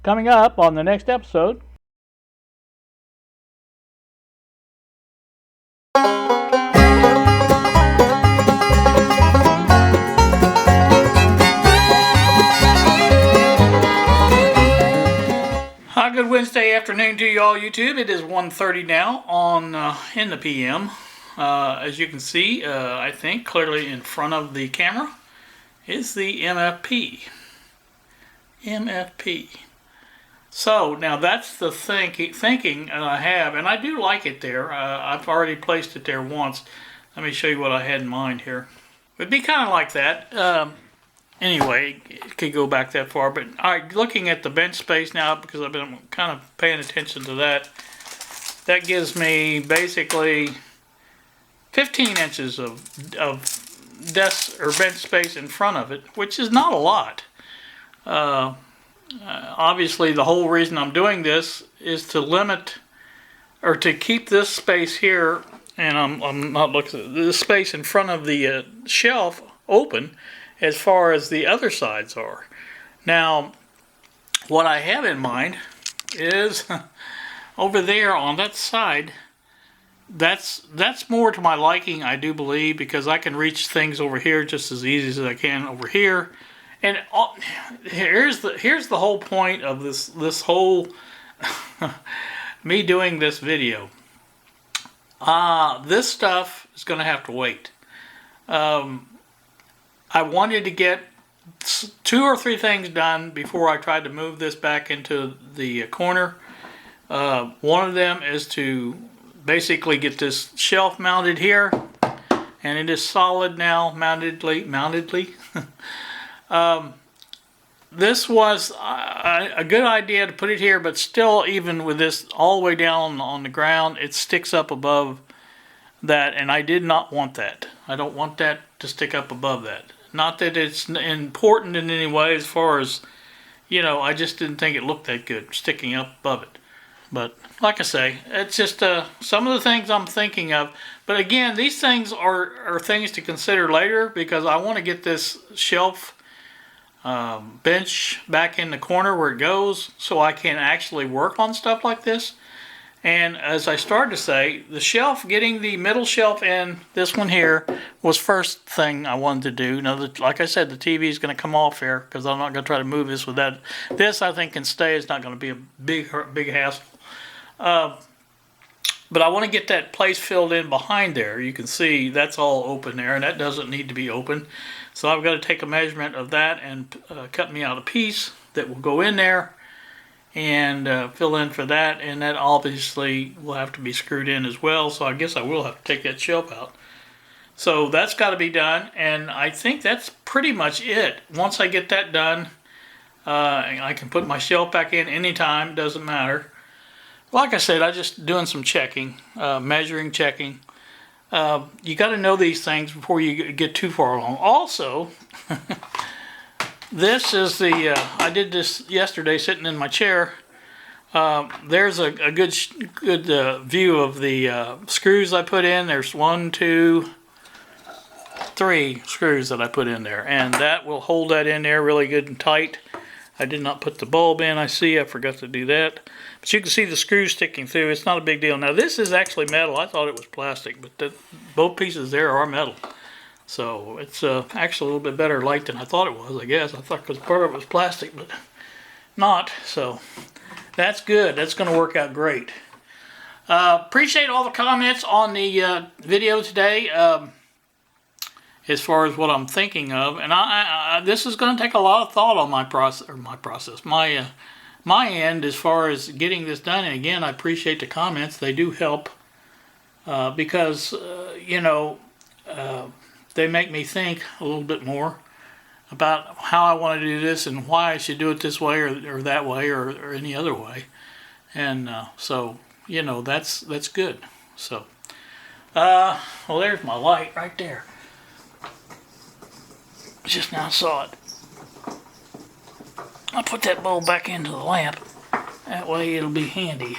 Coming up on the next episode. Hi, good Wednesday afternoon to you all, YouTube. It is 1:30 now on in the PM. As you can see, I think clearly in front of the camera is the MFP. So now that's the thinking I have, and I do like it there. I've already placed it there once. Let me show you what I had in mind here. It'd be kind of like that. Anyway, it could go back that far, but looking at the bench space now, because I've been kind of paying attention to that, that gives me basically 15 inches of desk or bench space in front of it, which is not a lot. Obviously, the whole reason I'm doing this is to limit or to keep this space here, and I'm not looking at this space in front of the shelf open as far as the other sides are. Now, what I have in mind is over there on that side, that's more to my liking, I do believe, because I can reach things over here just as easy as I can over here. And here's the whole point of this whole me doing this video. This stuff is going to have to wait. I wanted to get 2 or 3 things done before I tried to move this back into the corner. One of them is to basically get this shelf mounted here, and it is solid now, mountedly. This was a good idea to put it here, but still, even with this all the way down on the ground, it sticks up above that, and I did not want that. I don't want that to stick up above that. Not that it's important in any way, as far as, you know, I just didn't think it looked that good sticking up above it. But like I say, it's just some of the things I'm thinking of. But again, these things are things to consider later, because I want to get this shelf bench back in the corner where it goes, so I can actually work on stuff like this. And as I started to say, the shelf, getting the middle shelf in, this one here, was first thing I wanted to do. Now, like I said, the TV is going to come off here, because I'm not going to try to move this with that. This, I think, can stay. It's not going to be a big hassle. But I want to get that place filled in behind there. You can see that's all open there, and that doesn't need to be open. So I've got to take a measurement of that and cut me out a piece that will go in there and fill in for that, and that obviously will have to be screwed in as well, so I guess I will have to take that shelf out. So that's got to be done, and I think that's pretty much it. Once I get that done, I can put my shelf back in anytime, doesn't matter. Like I said, I'm just doing some checking, measuring, checking. You got to know these things before you get too far along. Also, this is the, I did this yesterday sitting in my chair. There's a good view of the screws I put in. There's 1, 2, 3 screws that I put in there, and that will hold that in there really good and tight. I did not put the bulb in, I forgot to do that. But you can see the screws sticking through. It's not a big deal. Now this is actually metal. I thought it was plastic, but both pieces there are metal. So it's actually a little bit better light than I thought it was, I guess. I thought because part of it was plastic, but not. So that's good. That's going to work out great. Appreciate all the comments on the video today as far as what I'm thinking of. And this is going to take a lot of thought on my end as far as getting this done. And again, I appreciate the comments. They do help because, you know, they make me think a little bit more about how I want to do this and why I should do it this way or that way or any other way. And so, you know, that's good. So, well, there's my light right there. Just now saw it. I'll put that bulb back into the lamp. That way it'll be handy.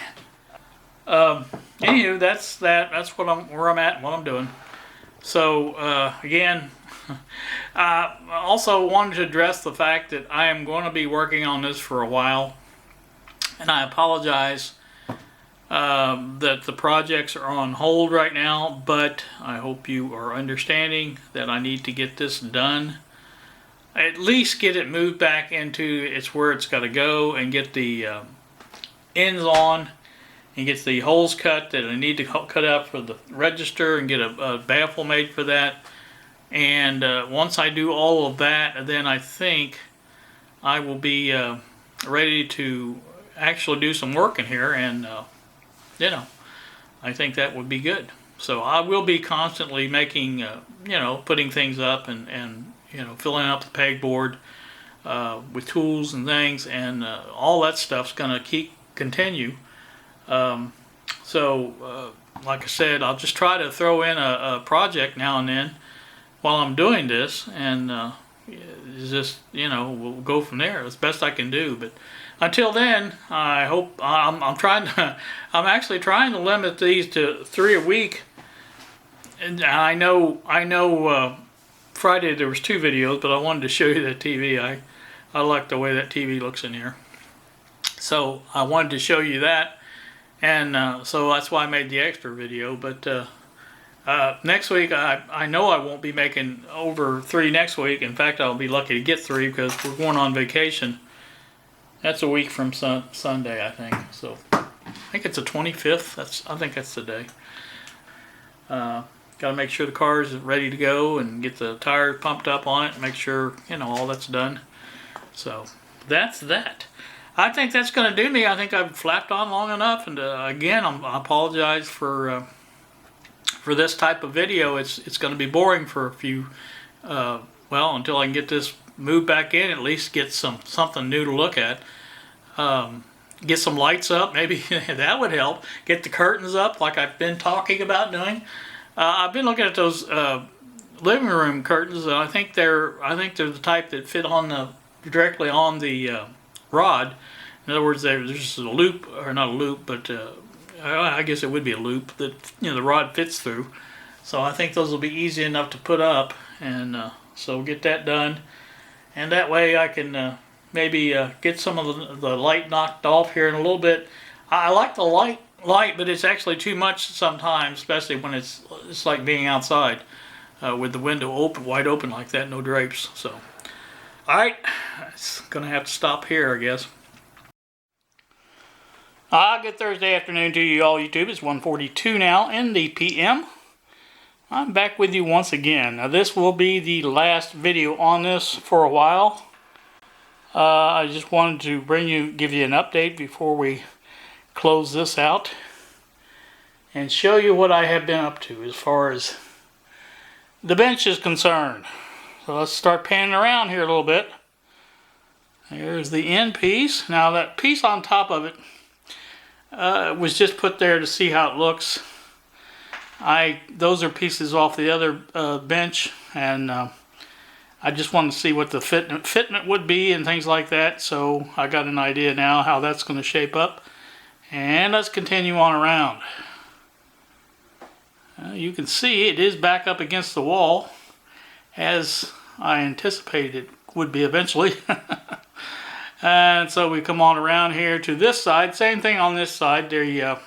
Anywho, that's where I'm at and what I'm doing. So again, I also wanted to address the fact that I am going to be working on this for a while. And I apologize that the projects are on hold right now, but I hope you are understanding that I need to get this done. At least get it moved back into it's where it's got to go, and get the ends on, and get the holes cut that I need to cut out for the register, and get a baffle made for that. And once I do all of that, then I think I will be ready to actually do some work in here, and you know, I think that would be good. So I will be constantly making, you know, putting things up, and you know, filling up the pegboard with tools and things, and all that stuff's gonna continue. Like I said, I'll just try to throw in a project now and then while I'm doing this, and just, you know, we'll go from there as best I can do. But until then, I hope I'm actually trying to limit these to 3 a week. And I know Friday there was 2 videos, but I wanted to show you that TV. I like the way that TV looks in here, so I wanted to show you that, and so that's why I made the extra video. But next week, I know I won't be making over 3 next week. In fact, I'll be lucky to get 3 because we're going on vacation. That's a week from Sunday, I think. So I think it's the 25th. I think that's the day. Got to make sure the car is ready to go and get the tires pumped up on it and make sure, you know, all that's done. So that's that. I think that's going to do me. I think I've flapped on long enough. And again, I apologize for this type of video. It's going to be boring for a few, well, until I can get this moved back in, at least get something new to look at. Get some lights up, maybe that would help. Get the curtains up like I've been talking about doing. I've been looking at those living room curtains, and I think they're the type that fit on directly on the rod. In other words, there's just a loop, or not a loop, but I guess it would be a loop that, you know, the rod fits through. So I think those will be easy enough to put up, and so we'll get that done. And that way I can maybe get some of the light knocked off here in a little bit. I like the light, but it's actually too much sometimes, especially when it's like being outside with the window wide open like that, no drapes. So, all right, it's gonna have to stop here, I guess. Good Thursday afternoon to you all, YouTube. It's 1:42 now in the PM. I'm back with you once again. Now this will be the last video on this for a while. I just wanted to give you an update before we close this out and show you what I have been up to as far as the bench is concerned. So let's start panning around here a little bit. Here's the end piece. Now that piece on top of it was just put there to see how it looks. Those are pieces off the other bench, and I just wanted to see what the fitment would be and things like that. So I got an idea now how that's going to shape up. And let's continue on around. You can see it is back up against the wall, as I anticipated it would be eventually. And so we come on around here to this side. Same thing on this side. The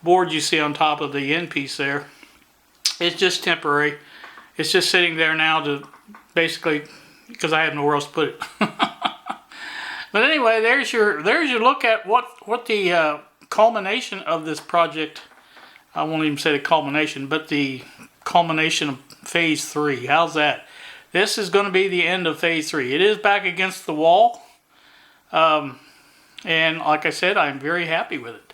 board you see on top of the end piece there, it's just temporary. It's just sitting there now to basically, because I have nowhere else to put it. But anyway, there's your look at what the culmination of this project. I won't even say the culmination, but the culmination of phase 3. How's that? This is going to be the end of phase 3. It is back against the wall. And like I said, I'm very happy with it.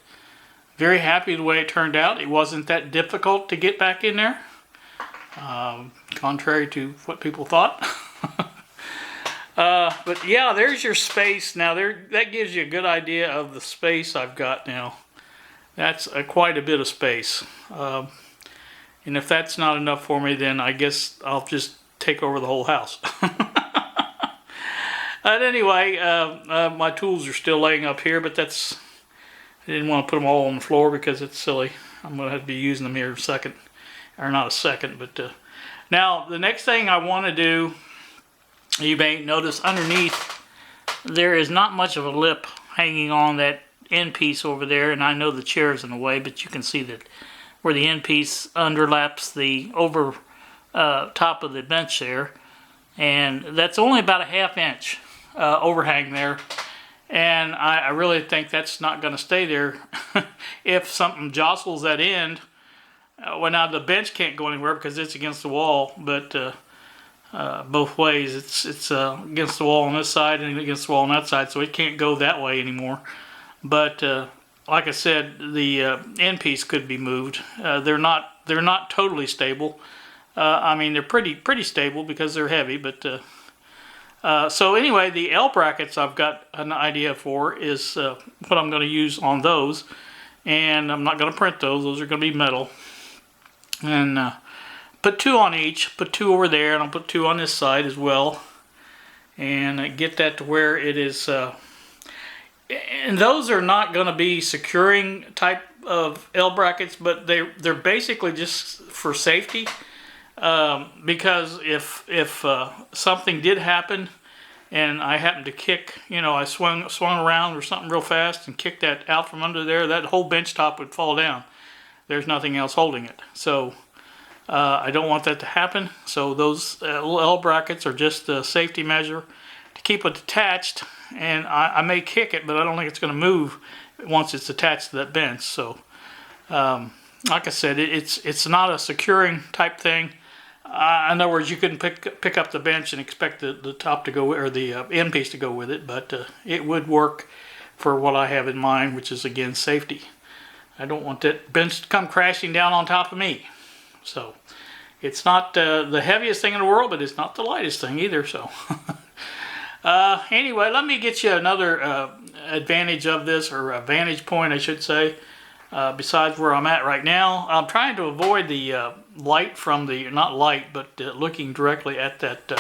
Very happy the way it turned out. It wasn't that difficult to get back in there, contrary to what people thought. But yeah, there's your space. Now that gives you a good idea of the space I've got now. That's quite a bit of space. And if that's not enough for me, then I guess I'll just take over the whole house. But anyway, my tools are still laying up here, but I didn't want to put them all on the floor because it's silly. I'm going to have to be using them here in a second. Or not a second, but now the next thing I want to do, you may notice underneath there is not much of a lip hanging on that end piece over there, and I know the chair's in the way, but you can see that where the end piece underlaps the over top of the bench there, and that's only about a 1/2 inch overhang there, and I really think that's not going to stay there. If something jostles that end, well, now the bench can't go anywhere because it's against the wall, but both ways it's against the wall on this side and against the wall on that side, so it can't go that way anymore. But like I said, the end piece could be moved. They're not totally stable. I mean, they're pretty stable because they're heavy, but so anyway, the L brackets I've got an idea for is what I'm going to use on those, and I'm not going to print those. Those are going to be metal, and put 2 on each. Put 2 over there, and I'll put 2 on this side as well, and get that to where it is. And those are not going to be securing type of L brackets, but they're basically just for safety. Because if something did happen and I happened to kick, I swung around or something real fast and kicked that out from under there, that whole bench top would fall down. There's nothing else holding it. So I don't want that to happen. So those L brackets are just a safety measure to keep it attached. And I may kick it, but I don't think it's going to move once it's attached to that bench. So like I said, it's not a securing type thing. In other words, you couldn't pick up the bench and expect the top to go, or the end piece to go with it, but it would work for what I have in mind, which is, again, safety. I don't want that bench to come crashing down on top of me. So it's not the heaviest thing in the world, but it's not the lightest thing either. So anyway, let me get you another advantage of this, or a vantage point, I should say. Besides where I'm at right now, I'm trying to avoid the light from the, not light, but looking directly at that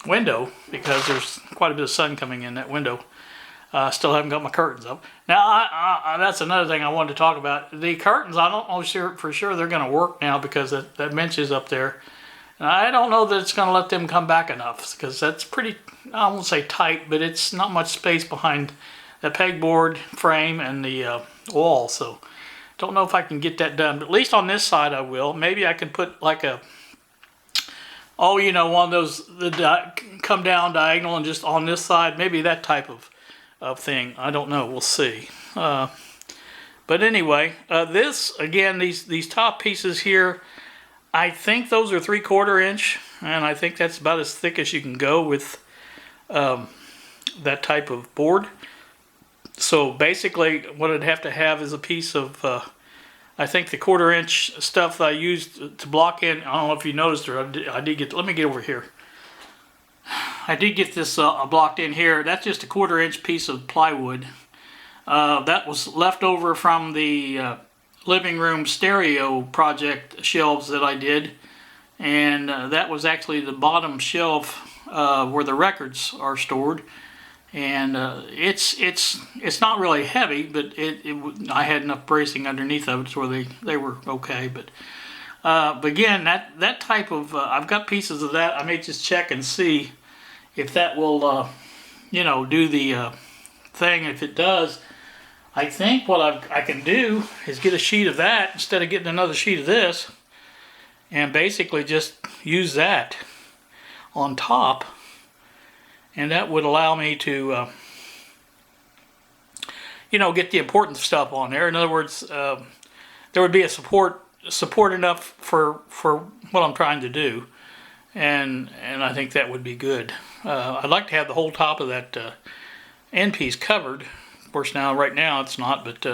window, because there's quite a bit of sun coming in that window. Still haven't got my curtains up. Now, that's another thing I wanted to talk about. The curtains, I don't know for sure they're going to work now, because that bench is up there. And I don't know that it's going to let them come back enough, because that's pretty, I won't say tight, but it's not much space behind the pegboard frame and the wall, so don't know if I can get that done, but at least on this side I will. Maybe I can put like a, one of those come down diagonal and just on this side, maybe that type of thing. I don't know, we'll see. But anyway, this, again, these top pieces here, I think those are 3/4 inch, and I think that's about as thick as you can go with that type of board. So basically what I'd have to have is a piece of, I think the 1/4 inch stuff that I used to block in, I don't know if you noticed, or I did get, let me get over here. I did get this blocked in here. That's just a 1/4 inch piece of plywood. That was left over from the living room stereo project shelves that I did. And that was actually the bottom shelf where the records are stored. And it's not really heavy, but I had enough bracing underneath of it so they were okay. But again, that type of I've got pieces of that. I may just check and see if that will do the thing. If it does, I think what I can do is get a sheet of that instead of getting another sheet of this, and basically just use that on top. And that would allow me to, get the important stuff on there. In other words, there would be a support enough for what I'm trying to do, and I think that would be good. I'd like to have the whole top of that end piece covered. Of course, right now it's not, but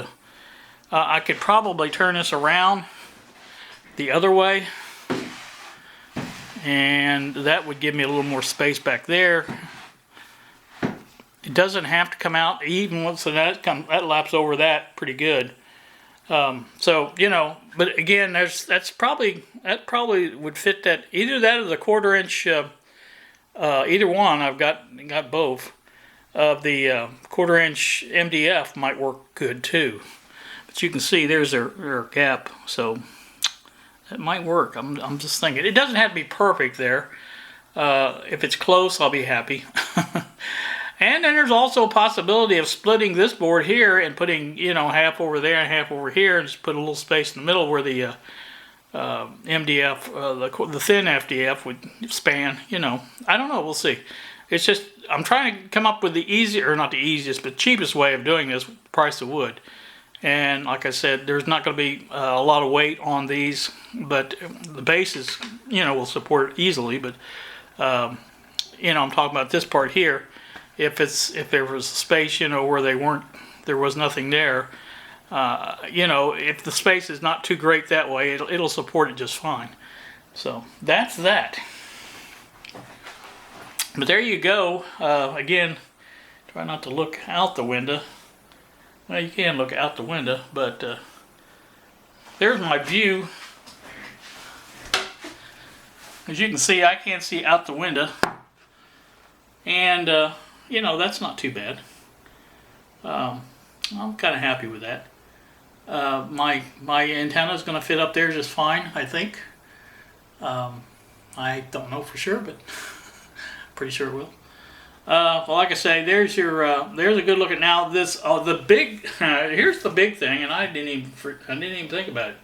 I could probably turn this around the other way, and that would give me a little more space back there. It doesn't have to come out even once that laps over that pretty good. So but again, that probably would fit that, either that or the 1/4 inch. Either one, I've got both. Of the 1/4 inch MDF might work good too. But you can see there's their gap, so that might work. I'm just thinking it doesn't have to be perfect there. If it's close, I'll be happy. And then there's also a possibility of splitting this board here and putting, you know, half over there and half over here, and just put a little space in the middle where the MDF, the thin FDF would span. You know, I don't know. We'll see. It's just I'm trying to come up with the easier, or not the easiest, but cheapest way of doing this, price of wood. And like I said, there's not going to be a lot of weight on these, but the bases, you know, will support it easily. But you know, I'm talking about this part here. If there was a space, you know, where there was nothing there, you know, if the space is not too great that way, it'll support it just fine. So that's that. But there you go. Again, try not to look out the window. Well, you can look out the window, but there's my view. As you can see, I can't see out the window. And, you know, that's not too bad. I'm kind of happy with that. My antenna is going to fit up there just fine, I think. I don't know for sure, but pretty sure it will. Well, like I say, there's your there's a good look at now. This the big here's the big thing, and I didn't even think about it.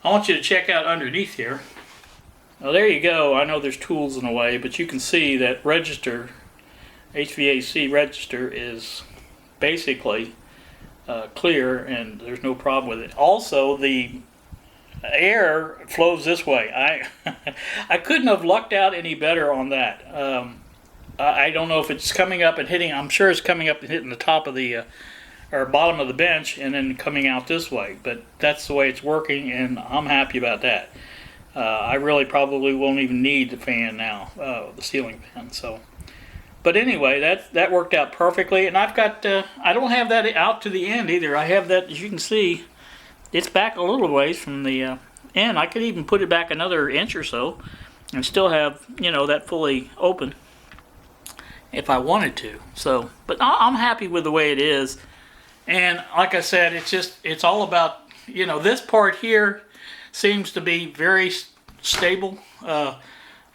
I want you to check out underneath here. Well, there you go. I know there's tools in the way, but you can see that register, HVAC register, is basically clear, and there's no problem with it. Also, the air flows this way. I couldn't have lucked out any better on that. I don't know if it's coming up and hitting. I'm sure it's coming up and hitting the top of the or bottom of the bench and then coming out this way. But that's the way it's working, and I'm happy about that. I really probably won't even need the fan now, the ceiling fan. So, but anyway, that worked out perfectly. And I've got I don't have that out to the end either. I have that, as you can see, it's back a little ways from the end. I could even put it back another inch or so and still have, you know, that fully open if I wanted to. So, but I'm happy with the way it is. And like I said, it's all about, you know, this part here seems to be very stable.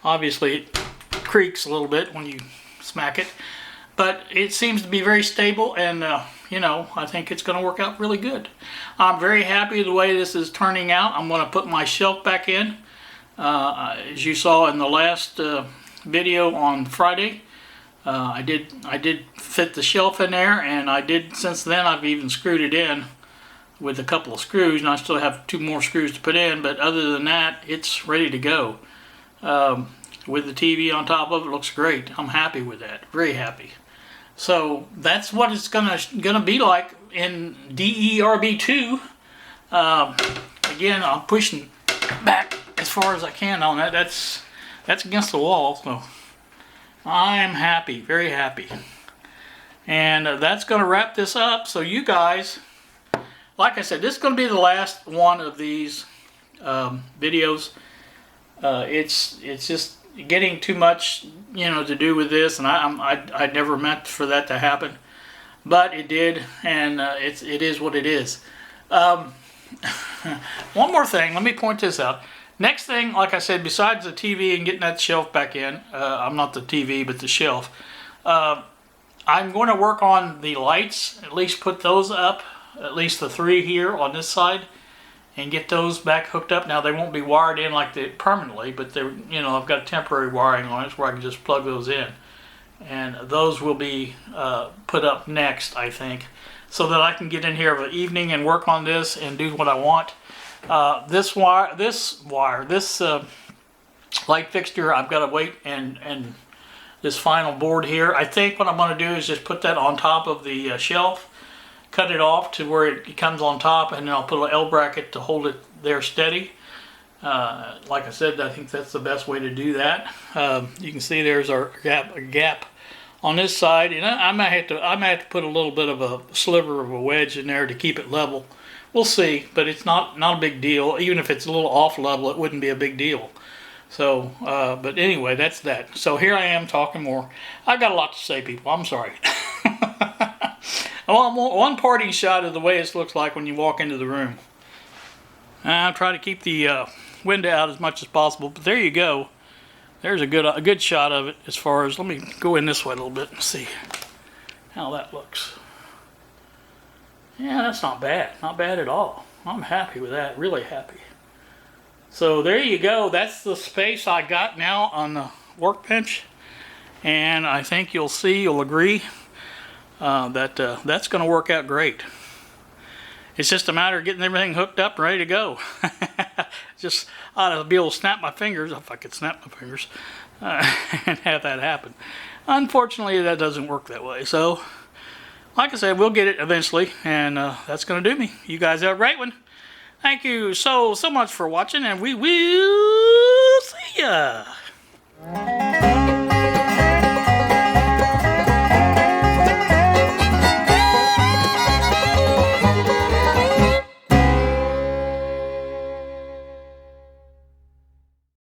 Obviously it creaks a little bit when you smack it, but it seems to be very stable, and you know, I think it's going to work out really good. I'm very happy the way this is turning out. I'm going to put my shelf back in. As you saw in the last video on Friday, I did fit the shelf in there, and since then I've even screwed it in with a couple of screws, and I still have 2 more screws to put in, but other than that, it's ready to go. With the TV on top of it, looks great. I'm happy with that, very happy. So that's what it's gonna be like in DERB 2. Again, I'm pushing back as far as I can on that. That's against the wall, so I'm happy, very happy. And that's going to wrap this up. So you guys, like I said, this is going to be the last one of these videos. It's just getting too much, you know, to do with this, and I never meant for that to happen, but it did, and it is what it is. One more thing, let me point this out. Next thing, like I said, besides the TV and getting that shelf back in, I'm not the TV, but the shelf, I'm going to work on the lights, at least put those up, at least the 3 here on this side, and get those back hooked up. Now, they won't be wired in like they permanently, but they're, you know, I've got temporary wiring on it where I can just plug those in. And those will be put up next, I think, so that I can get in here of an evening and work on this and do what I want. This light fixture, I've got to wait, and this final board here, I think what I'm going to do is just put that on top of the shelf, cut it off to where it comes on top, and then I'll put an L bracket to hold it there steady. Like I said, I think that's the best way to do that. You can see there's our gap on this side, and I might have to put a little bit of a sliver of a wedge in there to keep it level. We'll see, but it's not a big deal. Even if it's a little off level, it wouldn't be a big deal. So, but anyway, that's that. So here I am talking more. I got a lot to say, people. I'm sorry. One parting shot of the way it looks like when you walk into the room. I'll try to keep the window out as much as possible, but there you go. There's a good shot of it as far as, let me go in this way a little bit and see. how that looks. Yeah, that's not bad. Not bad at all. I'm happy with that. Really happy. So there you go. That's the space I got now on the workbench. And I think you'll agree that that's going to work out great. It's just a matter of getting everything hooked up and ready to go. Just ought to be able to snap my fingers, if I could snap my fingers, and have that happen. Unfortunately, that doesn't work that way. So, like I said, we'll get it eventually, and that's going to do me. You guys have a great one. Thank you so much for watching, and we will see ya.